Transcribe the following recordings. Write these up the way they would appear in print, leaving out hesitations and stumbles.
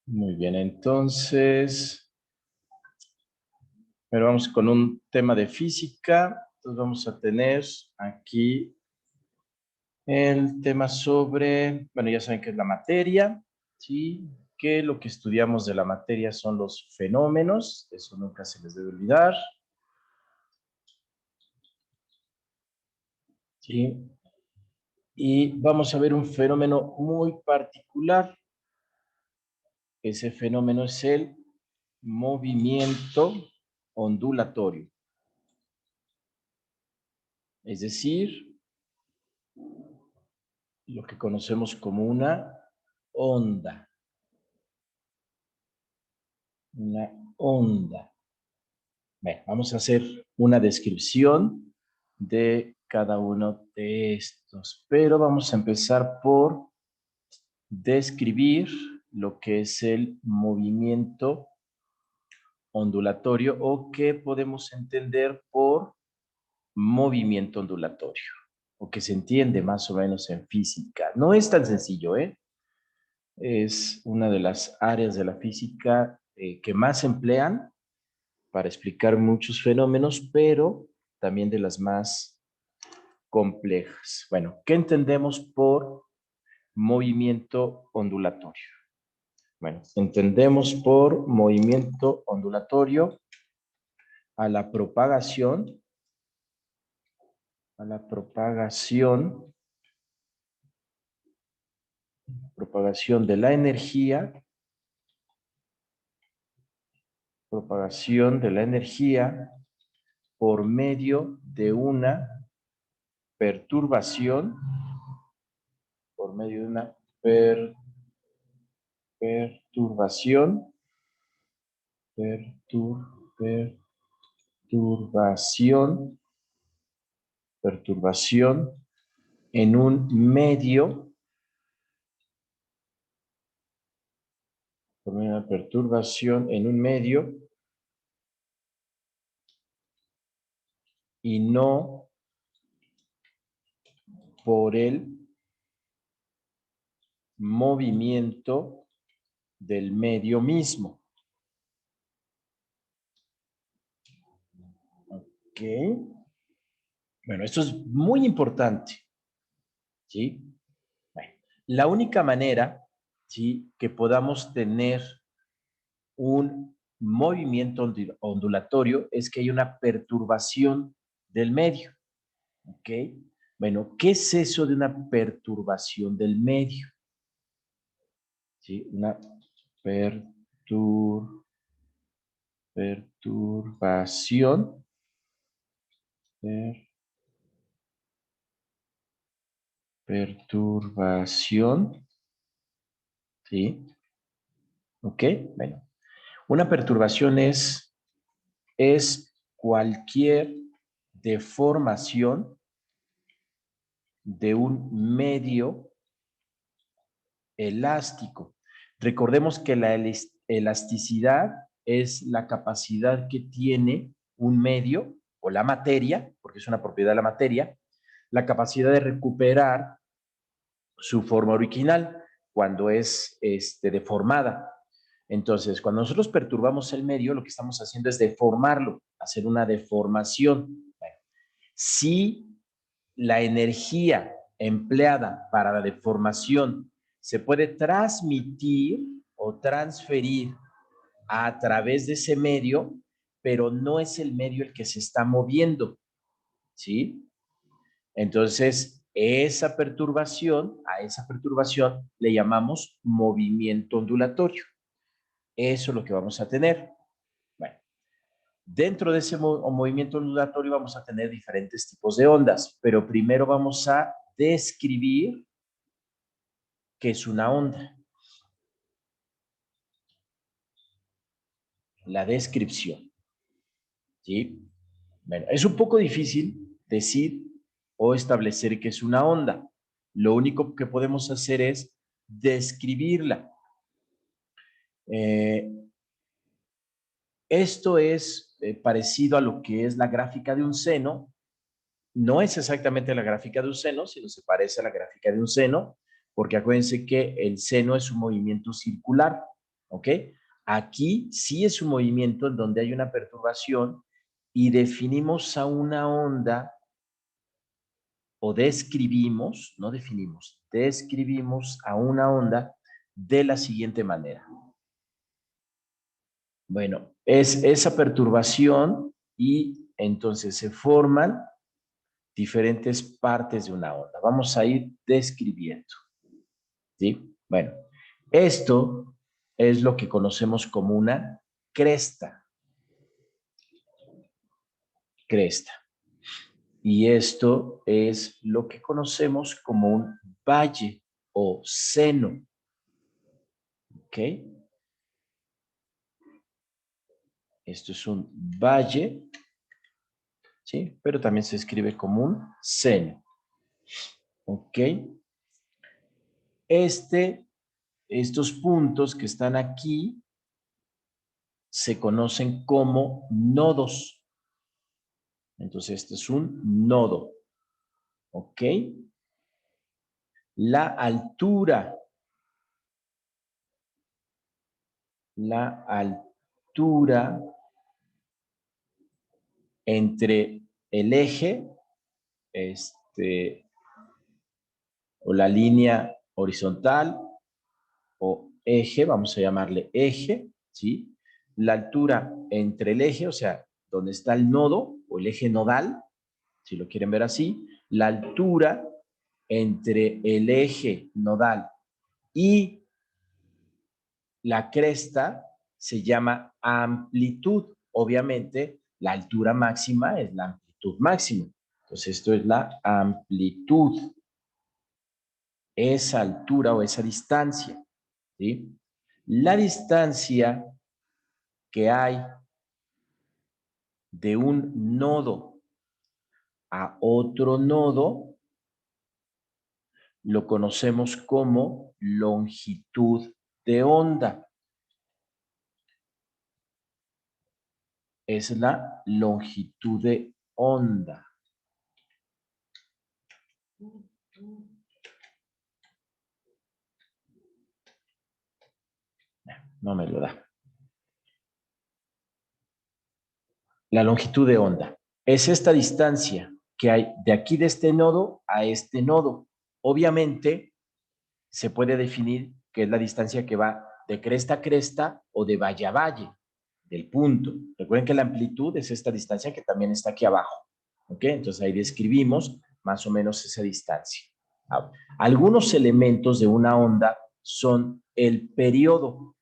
Muy bien, entonces, pero vamos con un tema de física. Entonces vamos a tener aquí el tema sobre, bueno, ya saben qué es la materia, ¿sí? Que lo que estudiamos de la materia son los fenómenos, eso nunca se les debe olvidar, ¿sí? Y vamos a ver un fenómeno muy particular. Ese fenómeno es el movimiento ondulatorio. Es decir, lo que conocemos como una onda. Una onda. Bueno, vamos a hacer una descripción de cada uno de estos, pero vamos a empezar por describir lo que es el movimiento ondulatorio o qué podemos entender por movimiento ondulatorio, o que se entiende más o menos en física. No es tan sencillo, ¿eh? Es una de las áreas de la física que más se emplean para explicar muchos fenómenos, pero también de las más complejas. Bueno, ¿qué entendemos por movimiento ondulatorio? Bueno, entendemos por movimiento ondulatorio a la propagación, a la propagación de la energía, propagación de la energía por medio de una perturbación, por medio de una perturbación, perturbación, perturbación en un medio, por medio de una perturbación en un medio y no por el movimiento del medio mismo. ¿Ok? Bueno, esto es muy importante, ¿sí? Bueno, la única manera, ¿sí?, que podamos tener un movimiento ondulatorio es que hay una perturbación del medio, ¿ok? Bueno, ¿qué es eso de una perturbación del medio? ¿Sí? Una perturbación, perturbación, ¿sí? ¿Ok? Bueno, una perturbación es cualquier deformación de un medio elástico. Recordemos que la elasticidad es la capacidad que tiene un medio o la materia, porque es una propiedad de la materia, la capacidad de recuperar su forma original cuando es deformada. Entonces, cuando nosotros perturbamos el medio, lo que estamos haciendo es deformarlo, hacer una deformación. Bueno, si la energía empleada para la deformación se puede transmitir o transferir a través de ese medio, pero no es el medio el que se está moviendo, ¿sí? Entonces, a esa perturbación le llamamos movimiento ondulatorio. Eso es lo que vamos a tener. Bueno, dentro de ese movimiento ondulatorio vamos a tener diferentes tipos de ondas, pero primero vamos a describir qué es una onda. La descripción, ¿sí? Bueno, es un poco difícil decir o establecer qué es una onda. Lo único que podemos hacer es describirla. Esto es parecido a lo que es la gráfica de un seno. No es exactamente la gráfica de un seno, sino se parece a la gráfica de un seno, porque acuérdense que el seno es un movimiento circular. ¿ok? Aquí sí es un movimiento en donde hay una perturbación y definimos a una onda o describimos, no definimos, describimos a una onda de la siguiente manera. Bueno, es esa perturbación y entonces se forman diferentes partes de una onda. Vamos a ir describiendo, ¿sí? Bueno, esto es lo que conocemos como una cresta. Cresta. Y esto es lo que conocemos como un valle o seno. ¿Ok? Esto es un valle, ¿sí? Pero también se escribe como un seno. ¿Ok? Estos puntos que están aquí se conocen como nodos. Entonces, este es un nodo. ¿Ok? La altura. La altura entre el eje, o la línea horizontal o eje, vamos a llamarle eje, ¿sí? La altura entre el eje, o sea, donde está el nodo o el eje nodal, si lo quieren ver así, la altura entre el eje nodal y la cresta se llama amplitud. Obviamente, la altura máxima es la amplitud máxima. Entonces, esto es la amplitud, esa altura o esa distancia, ¿sí? La distancia que hay de un nodo a otro nodo lo conocemos como longitud de onda. Es la longitud de onda. No me lo da. La longitud de onda es esta distancia que hay de aquí de este nodo a este nodo. Obviamente, se puede definir que es la distancia que va de cresta a cresta o de valle a valle del punto. Recuerden que la amplitud es esta distancia que también está aquí abajo. ¿Ok? Entonces ahí describimos más o menos esa distancia. Ahora, algunos elementos de una onda son el periodo.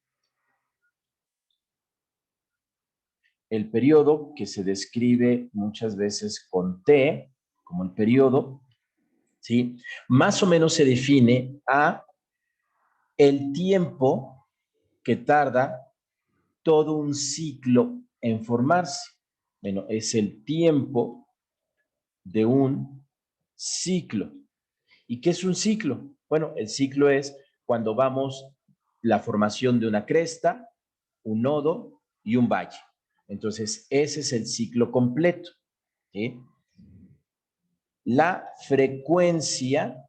El periodo que se describe muchas veces con T, como el periodo, ¿sí? Más o menos se define a el tiempo que tarda todo un ciclo en formarse. Bueno, es el tiempo de un ciclo. ¿Y qué es un ciclo? Bueno, el ciclo es cuando vamos la formación de una cresta, un nodo y un valle. Entonces, ese es el ciclo completo, ¿sí? La frecuencia,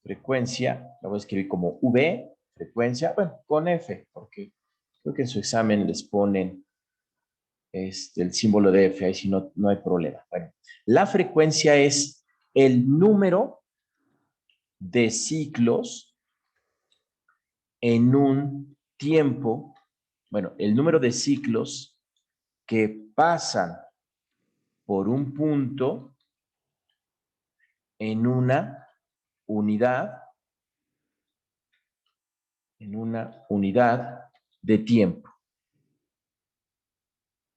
la voy a escribir como V, frecuencia, bueno, con F, porque creo que en su examen les ponen el símbolo de F, ahí sí no hay problema. Bueno, la frecuencia es el número de ciclos en un tiempo, bueno, el número de ciclos que pasan por un punto en unidad, en una unidad de tiempo.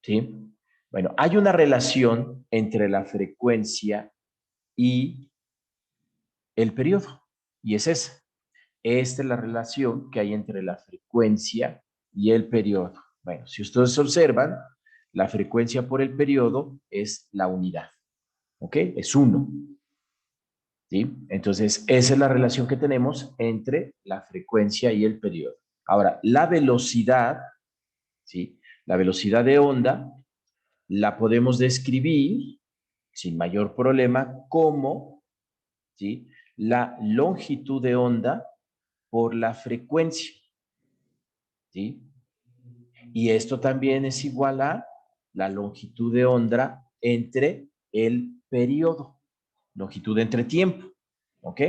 ¿Sí? Bueno, hay una relación entre la frecuencia y el periodo, y es esa. Esta es la relación que hay entre la frecuencia y el periodo. Bueno, si ustedes observan, la frecuencia por el periodo es la unidad, ¿ok? Es 1, ¿sí? Entonces, esa es la relación que tenemos entre la frecuencia y el periodo. Ahora, la velocidad, ¿sí? La velocidad de onda la podemos describir sin mayor problema como, ¿sí? La longitud de onda por la frecuencia. ¿sí? Y esto también es igual a la longitud de onda entre el periodo, longitud entre tiempo, ¿ok?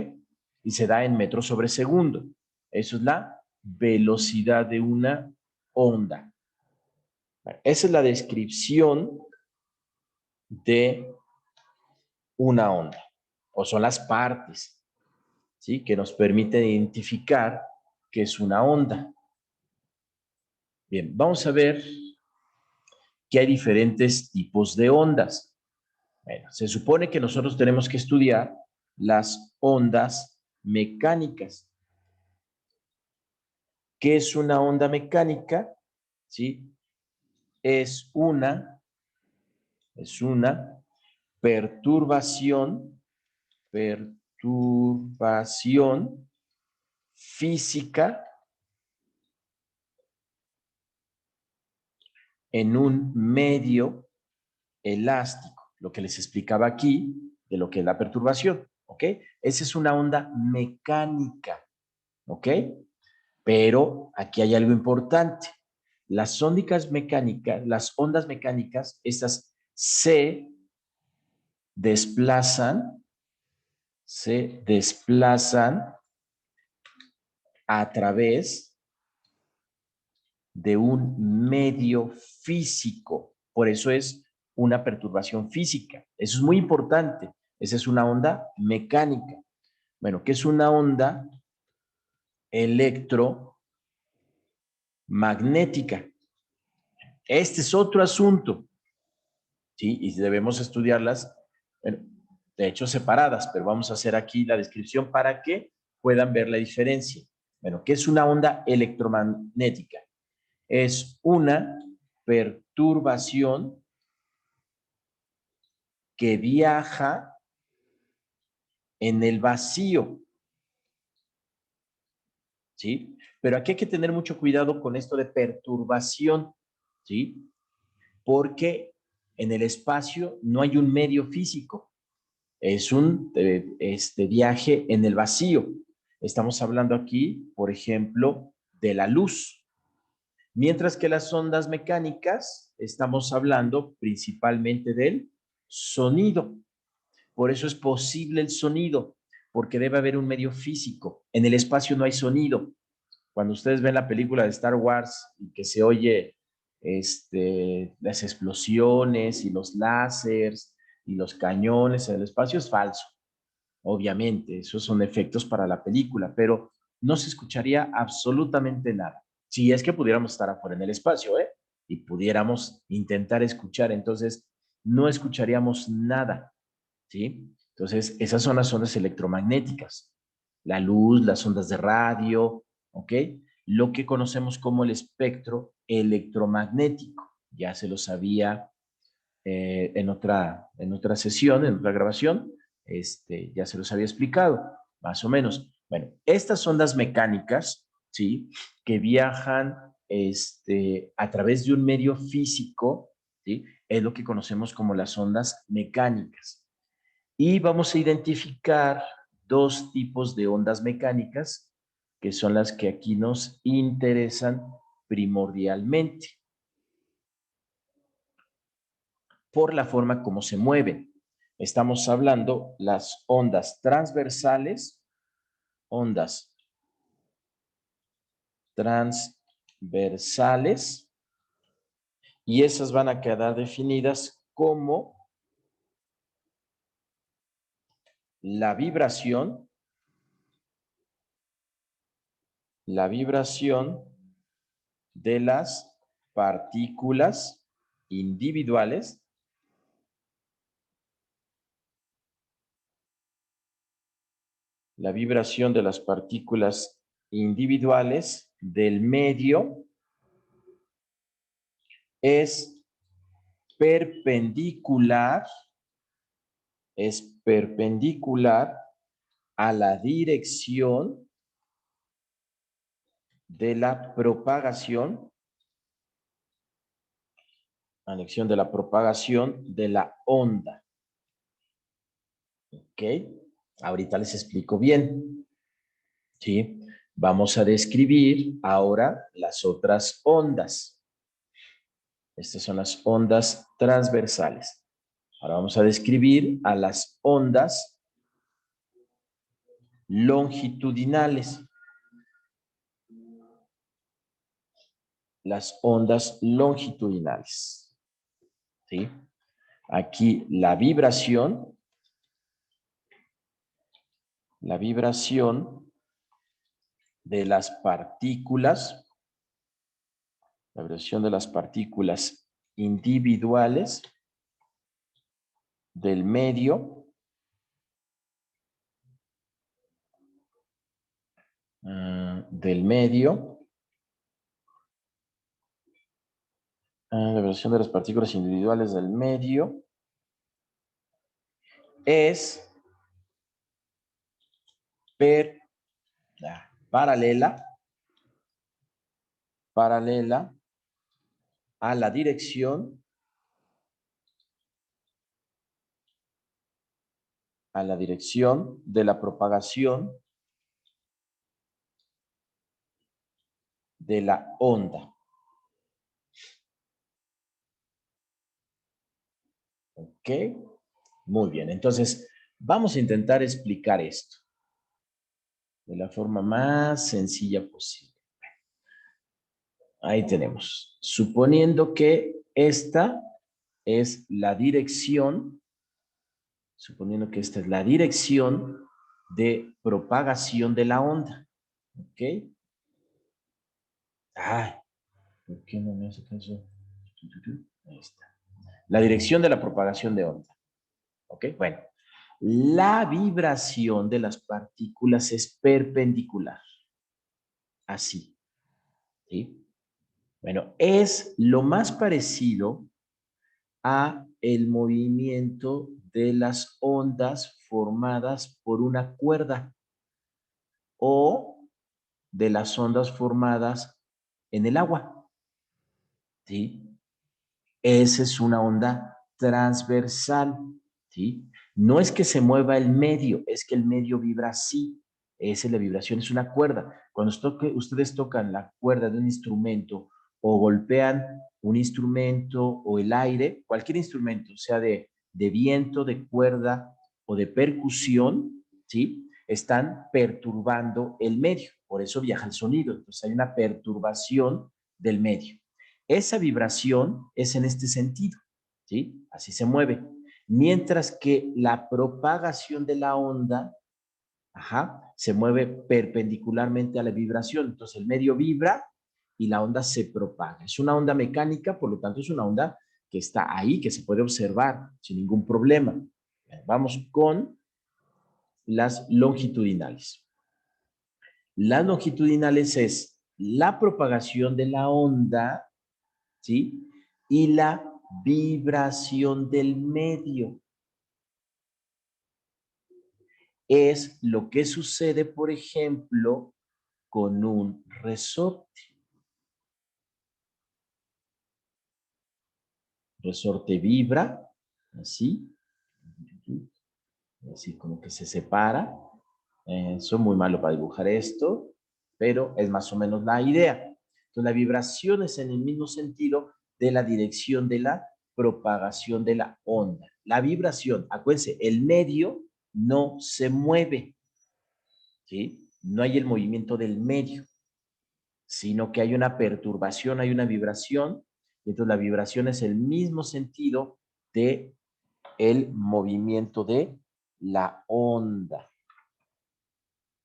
Y se da en metros sobre segundo. Eso es la velocidad de una onda. Esa es la descripción de una onda, o son las partes, ¿sí? Que nos permiten identificar qué es una onda. Bien, vamos a ver que hay diferentes tipos de ondas. Bueno, se supone que nosotros tenemos que estudiar las ondas mecánicas. ¿Qué es una onda mecánica? ¿Sí? Es una perturbación física en un medio elástico, lo que les explicaba aquí de lo que es la perturbación, ¿ok? Esa es una onda mecánica, ¿ok? Pero aquí hay algo importante. Las ondas mecánicas, estas desplazan, se desplazan a través de un medio físico. Por eso es una perturbación física. Eso es muy importante. Esa es una onda mecánica. Bueno, ¿qué es una onda electromagnética? Este es otro asunto, ¿sí? Y debemos estudiarlas, bueno, de hecho separadas, pero vamos a hacer aquí la descripción para que puedan ver la diferencia. Bueno, ¿qué es una onda electromagnética? Es una perturbación que viaja en el vacío, ¿sí? Pero aquí hay que tener mucho cuidado con esto de perturbación, ¿sí? Porque en el espacio no hay un medio físico, es un viaje en el vacío. Estamos hablando aquí, por ejemplo, de la luz. Mientras que las ondas mecánicas, estamos hablando principalmente del sonido. Por eso es posible el sonido, porque debe haber un medio físico. En el espacio no hay sonido. Cuando ustedes ven la película de Star Wars y que se oye las explosiones y los láseres y los cañones en el espacio, es falso. Obviamente, esos son efectos para la película, pero no se escucharía absolutamente nada. Si es que pudiéramos estar afuera en el espacio, ¿eh? Y pudiéramos intentar escuchar, entonces no escucharíamos nada, ¿sí? Entonces, esas son las ondas electromagnéticas, la luz, las ondas de radio, ¿ok? Lo que conocemos como el espectro electromagnético. Ya se lo sabía en otra sesión, en otra grabación, ya se los había explicado, más o menos. Bueno, estas ondas mecánicas, ¿sí? Que viajan a través de un medio físico, ¿sí? Es lo que conocemos como las ondas mecánicas. Y vamos a identificar dos tipos de ondas mecánicas, que son las que aquí nos interesan primordialmente, por la forma como se mueven. Estamos hablando las ondas transversales, y esas van a quedar definidas como la vibración de las partículas individuales del medio es perpendicular, a la dirección de la propagación, de la onda. ¿Ok? Ahorita les explico bien. ¿Sí? Vamos a describir ahora las otras ondas. Estas son las ondas transversales. Ahora vamos a describir a las ondas longitudinales. Las ondas longitudinales. ¿Sí? Aquí la vibración de las partículas, la vibración de las partículas individuales del medio, la vibración de las partículas individuales del medio es paralela a la dirección de la propagación de la onda. ¿Ok? Muy bien. Entonces, vamos a intentar explicar esto de la forma más sencilla posible. Ahí tenemos. Suponiendo que esta es la dirección, de propagación de la onda. ¿Ok? Ay, ¿por qué no me hace caso? Ahí está. La dirección de la propagación de onda. ¿Ok? Bueno, la vibración de las partículas es perpendicular. Así. ¿Sí? Bueno, es lo más parecido a el movimiento de las ondas formadas por una cuerda o de las ondas formadas en el agua. ¿Sí? Esa es una onda transversal. ¿Sí? No es que se mueva el medio, es que el medio vibra así. Esa es la vibración, es una cuerda. Cuando ustedes tocan la cuerda de un instrumento o golpean un instrumento o el aire, cualquier instrumento, sea de viento, de cuerda o de percusión, ¿sí? Están perturbando el medio. Por eso viaja el sonido. Entonces hay una perturbación del medio. Esa vibración es en este sentido, ¿sí? Así se mueve. Mientras que la propagación de la onda, se mueve perpendicularmente a la vibración. Entonces el medio vibra y la onda se propaga. Es una onda mecánica, por lo tanto es una onda que está ahí, que se puede observar sin ningún problema. Vamos con las longitudinales. Las longitudinales es la propagación de la onda, ¿sí? Y la vibración del medio. Es lo que sucede, por ejemplo, con un resorte. Resorte vibra, así, así como que se separa. Soy muy malo para dibujar esto, pero es más o menos la idea. Entonces, la vibración es en el mismo sentido de la dirección de la propagación de la onda. La vibración, acuérdense, el medio no se mueve, ¿sí? No hay el movimiento del medio, sino que hay una perturbación, hay una vibración, y entonces la vibración es el mismo sentido de el movimiento de la onda.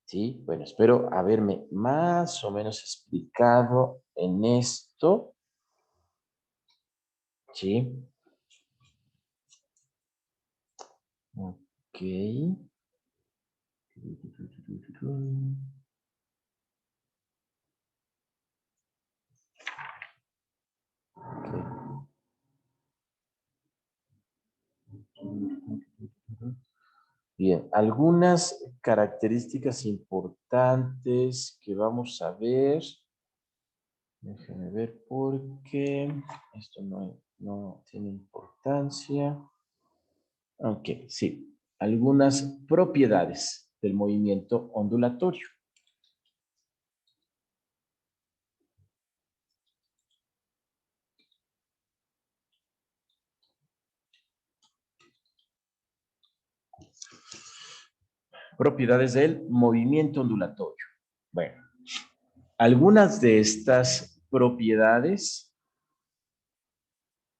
¿Sí? Bueno, espero haberme más o menos explicado en esto. ¿Sí? Ok. Bien, algunas características importantes que vamos a ver. Déjenme ver por qué esto no tiene importancia. Ok, sí. Algunas propiedades del movimiento ondulatorio. Propiedades del movimiento ondulatorio. Bueno, algunas de estas propiedades,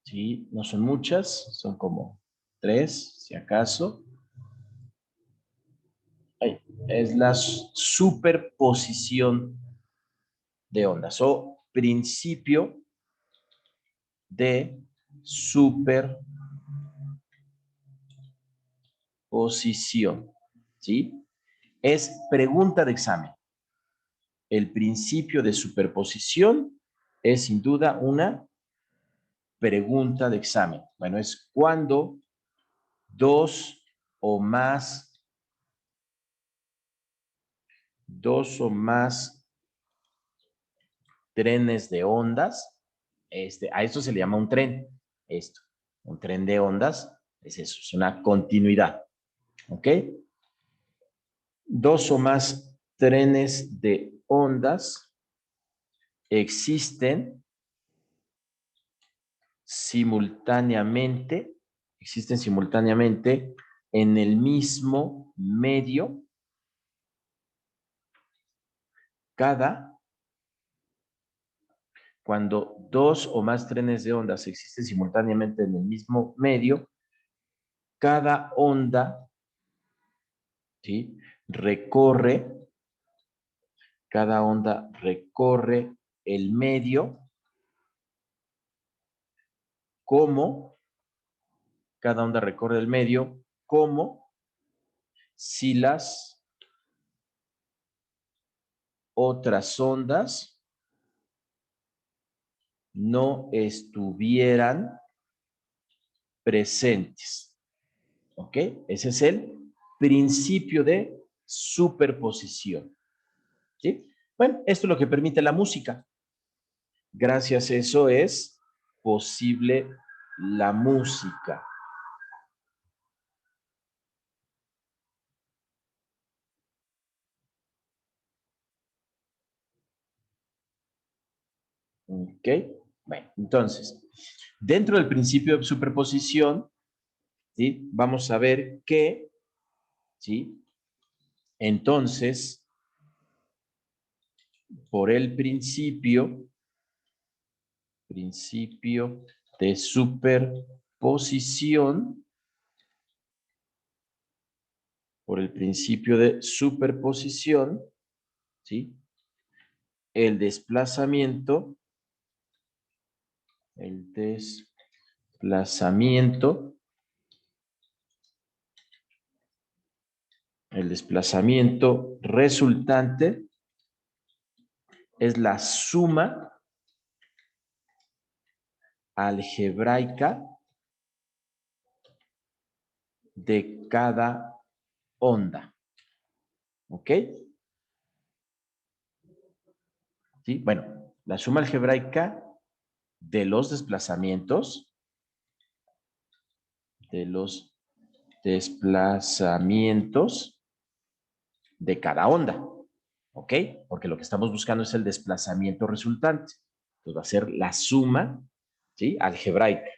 ¿sí? No son muchas, son como 3, si acaso. Ahí, es la superposición de ondas o principio de superposición, ¿sí? Es pregunta de examen. El principio de superposición es sin duda una pregunta de examen. Bueno, es cuando dos o más trenes de ondas, a esto se le llama un tren, un tren de ondas, es eso, es una continuidad, ¿ok? Dos o más trenes de ondas existen simultáneamente, en el mismo medio, cuando dos o más trenes de ondas existen simultáneamente en el mismo medio, cada onda, ¿sí? Cada onda recorre el medio como, cada onda recorre el medio como si las otras ondas no estuvieran presentes. ¿Ok? Ese es el principio de superposición. ¿Sí? Bueno, esto es lo que permite la música. Gracias a eso es posible la música. ¿Ok? Bueno, entonces, dentro del principio de superposición, ¿sí? Vamos a ver que, ¿sí? Entonces, por el principio de superposición, ¿sí? El desplazamiento resultante es la suma algebraica de cada onda. ¿Ok? ¿Sí? Bueno, la suma algebraica de los desplazamientos, de cada onda. ¿Ok? Porque lo que estamos buscando es el desplazamiento resultante. Entonces va a ser la suma, ¿sí? Algebraica.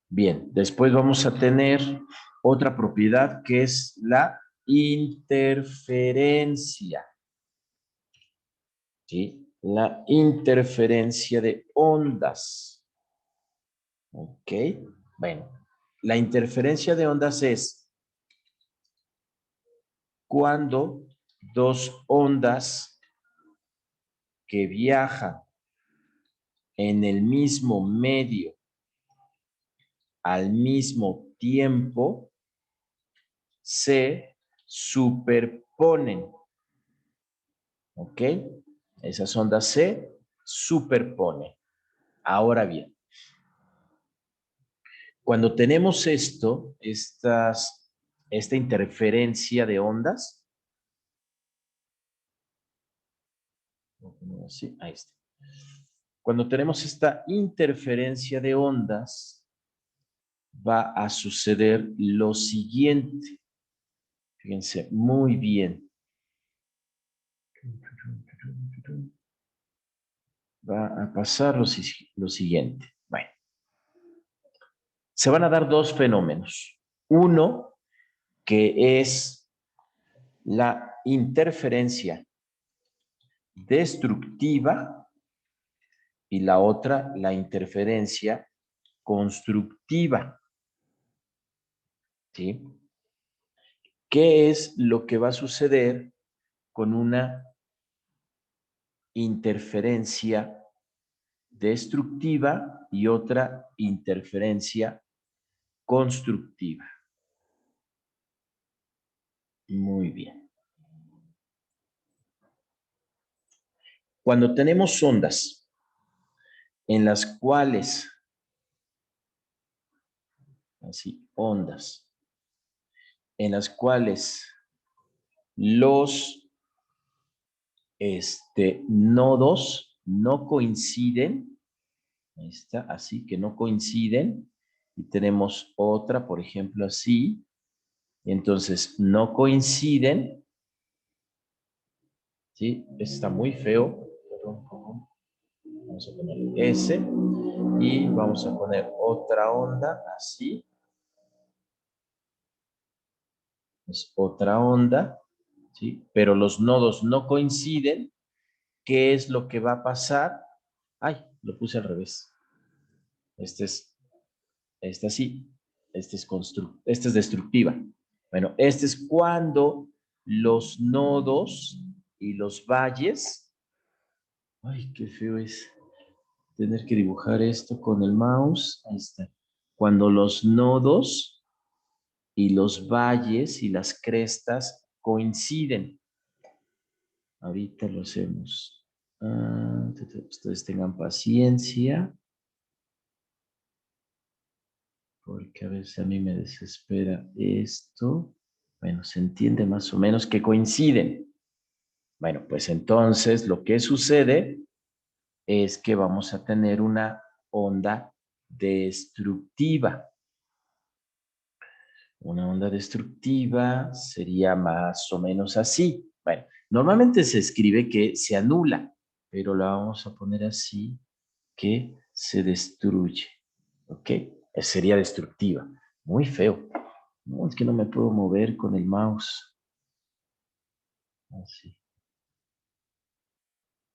Bien, después vamos a tener otra propiedad que es la interferencia. ¿Sí? La interferencia de ondas. ¿Ok? Bueno, la interferencia de ondas es cuando dos ondas que viajan en el mismo medio al mismo tiempo se superponen. ¿Ok? Esas ondas se superponen. Ahora bien, cuando tenemos esta interferencia de ondas, sí, ahí está. Cuando tenemos esta interferencia de ondas, va a suceder lo siguiente. Fíjense muy bien. Va a pasar lo siguiente. Bueno, se van a dar dos fenómenos. Uno que es la interferencia destructiva y la otra, la interferencia constructiva. ¿Sí? ¿Qué es lo que va a suceder con una interferencia destructiva y otra interferencia constructiva? Muy bien. Cuando tenemos ondas en las cuales, así, ondas, en las cuales los nodos no coinciden, ahí está, así que no coinciden, y tenemos otra, por ejemplo, así, entonces no coinciden, ¿sí? Está muy feo, vamos a poner S, y vamos a poner otra onda, así, es otra onda, ¿sí? Pero los nodos no coinciden. ¿Qué es lo que va a pasar? Ay, lo puse al revés. Este sí, este es destructiva. Bueno, este es cuando los nodos y los valles, ay, qué feo es tener que dibujar esto con el mouse, ahí está. Cuando los nodos y los valles y las crestas coinciden. Ahorita lo hacemos. Ustedes tengan paciencia, porque a veces a mí me desespera esto. Bueno, se entiende más o menos que coinciden. Bueno, pues entonces lo que sucede es que vamos a tener una onda destructiva. Una onda destructiva sería más o menos así. Bueno, normalmente se escribe que se anula, pero la vamos a poner así, que se destruye. ¿Ok? Sería destructiva. Muy feo. No, es que no me puedo mover con el mouse. Así.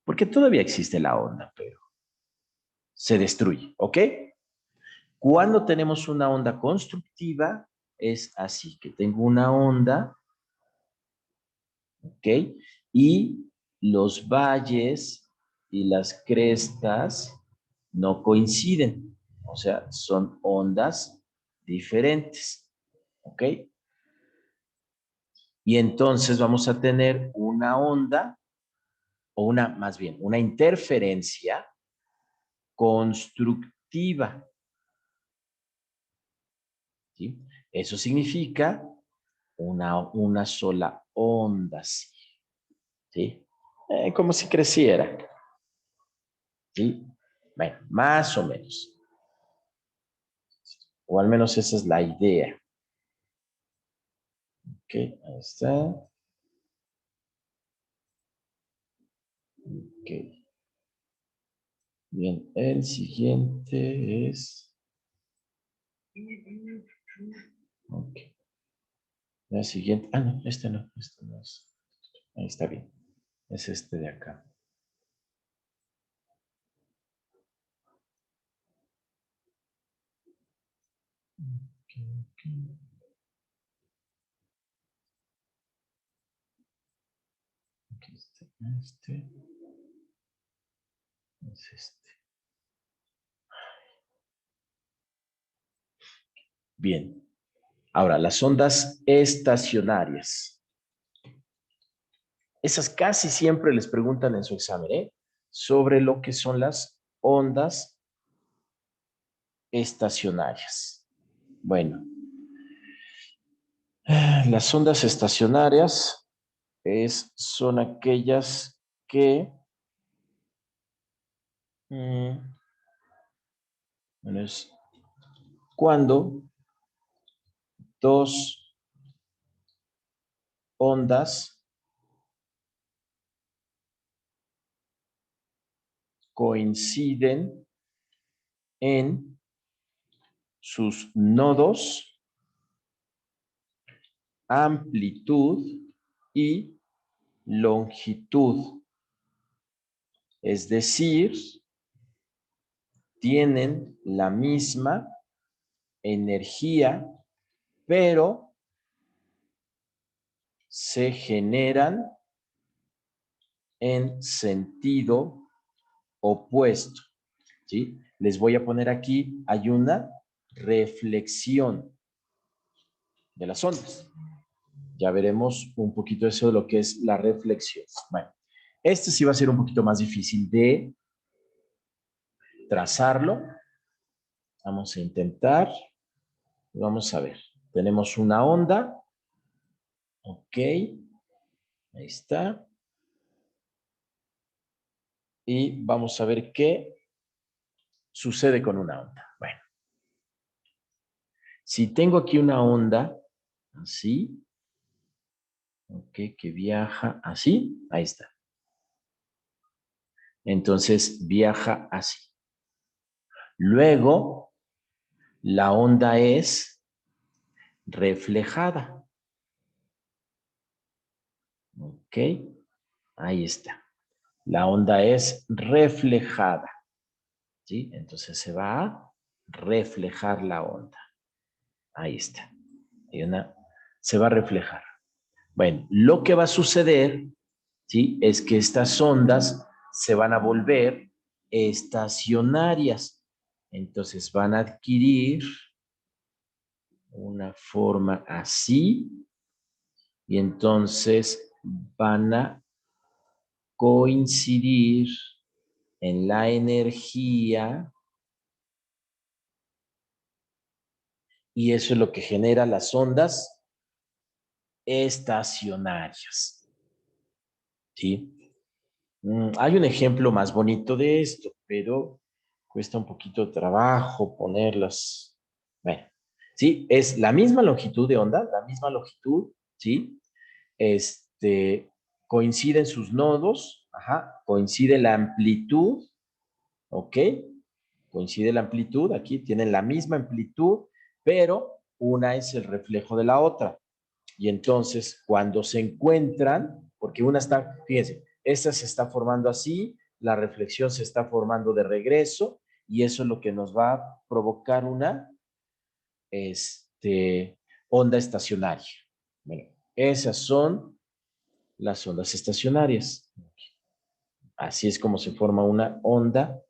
Porque todavía existe la onda, pero se destruye. ¿Ok? Cuando tenemos una onda constructiva, es así, que tengo una onda, ¿ok? Y los valles y las crestas no coinciden, o sea, son ondas diferentes, ¿ok? Y entonces vamos a tener una onda, o una, más bien, una interferencia constructiva, ¿sí? Eso significa una sola onda, ¿sí? ¿Sí? Como si creciera, ¿sí? Bueno, más o menos. O al menos esa es la idea. Ok, ahí está. Ok. Bien, el siguiente es... Ok. La siguiente... Ah, no, este no. Este no es... Ahí está bien. Es este de acá. Ok, ok. Aquí está este. Es este. Bien. Ahora, las ondas estacionarias. Esas casi siempre les preguntan en su examen, ¿eh? Sobre lo que son las ondas estacionarias. Bueno, las ondas estacionarias son aquellas que, bueno, es cuando dos ondas coinciden en sus nodos amplitud y longitud. Es decir, tienen la misma energía, pero se generan en sentido opuesto, ¿sí? Les voy a poner aquí, hay una reflexión de las ondas. Ya veremos un poquito eso de lo que es la reflexión. Bueno, este sí va a ser un poquito más difícil de trazarlo. Vamos a intentar. Vamos a ver. Tenemos una onda. Ok. Ahí está. Y vamos a ver qué sucede con una onda. Bueno, si tengo aquí una onda, así, ok, que viaja así, ahí está. Entonces viaja así. Luego, la onda es reflejada. Ok, ahí está. La onda es reflejada. ¿Sí? Entonces se va a reflejar la onda. Ahí está. Hay una, se va a reflejar. Bueno, lo que va a suceder, ¿sí? Es que estas ondas se van a volver estacionarias. Entonces van a adquirir una forma así y entonces van a coincidir en la energía y eso es lo que genera las ondas estacionarias. ¿Sí? Hay un ejemplo más bonito de esto, pero cuesta un poquito de trabajo ponerlas. Bueno, sí, es la misma longitud de onda, la misma longitud, ¿sí? Este, coinciden sus nodos, ajá, coincide la amplitud, ¿ok? Coincide la amplitud, aquí tienen la misma amplitud, pero una es el reflejo de la otra. Y entonces, cuando se encuentran, porque una está, fíjense, esta se está formando así, la reflexión se está formando de regreso, y eso es lo que nos va a provocar una onda estacionaria. Bueno, esas son las ondas estacionarias. Así es como se forma una onda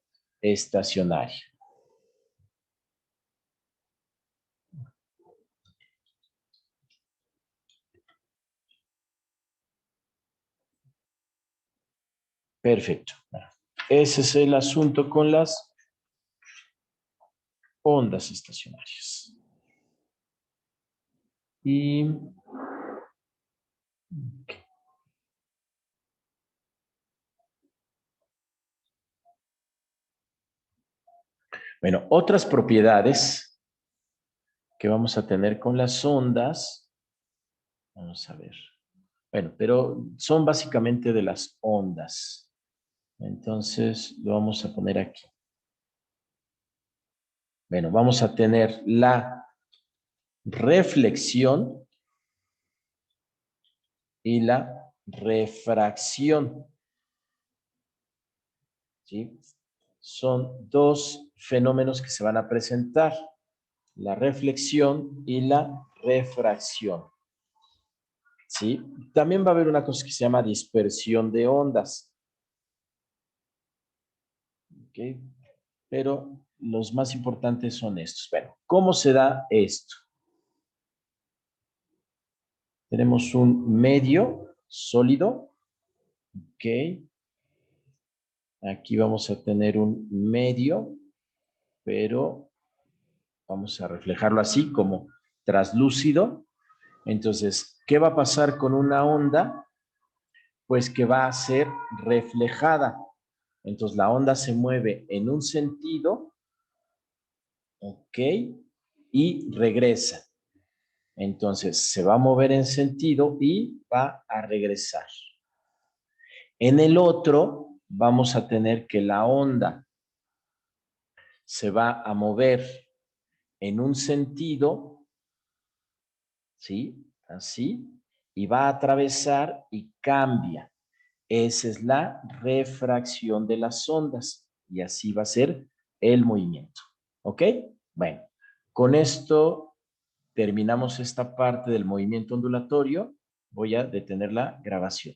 estacionaria. Perfecto. Ese es el asunto con las ondas estacionarias. Y bueno, otras propiedades que vamos a tener con las ondas, vamos a ver. Bueno, pero son básicamente de las ondas. Entonces, lo vamos a poner aquí. Bueno, vamos a tener la reflexión y la refracción. ¿Sí? Son dos fenómenos que se van a presentar, la reflexión y la refracción. ¿Sí? También va a haber una cosa que se llama dispersión de ondas. ¿Ok? Pero los más importantes son estos. Bueno, ¿cómo se da esto? Tenemos un medio sólido. ¿Ok? Aquí vamos a tener un medio, pero vamos a reflejarlo así como traslúcido. Entonces, ¿qué va a pasar con una onda? Pues que va a ser reflejada. Entonces, la onda se mueve en un sentido, ¿ok? Y regresa. Entonces, se va a mover en sentido y va a regresar. En el otro, vamos a tener que la onda se va a mover en un sentido, ¿sí? así, y va a atravesar y cambia. Esa es la refracción de las ondas y así va a ser el movimiento. ¿Ok? Bueno, con esto terminamos esta parte del movimiento ondulatorio. Voy a detener la grabación.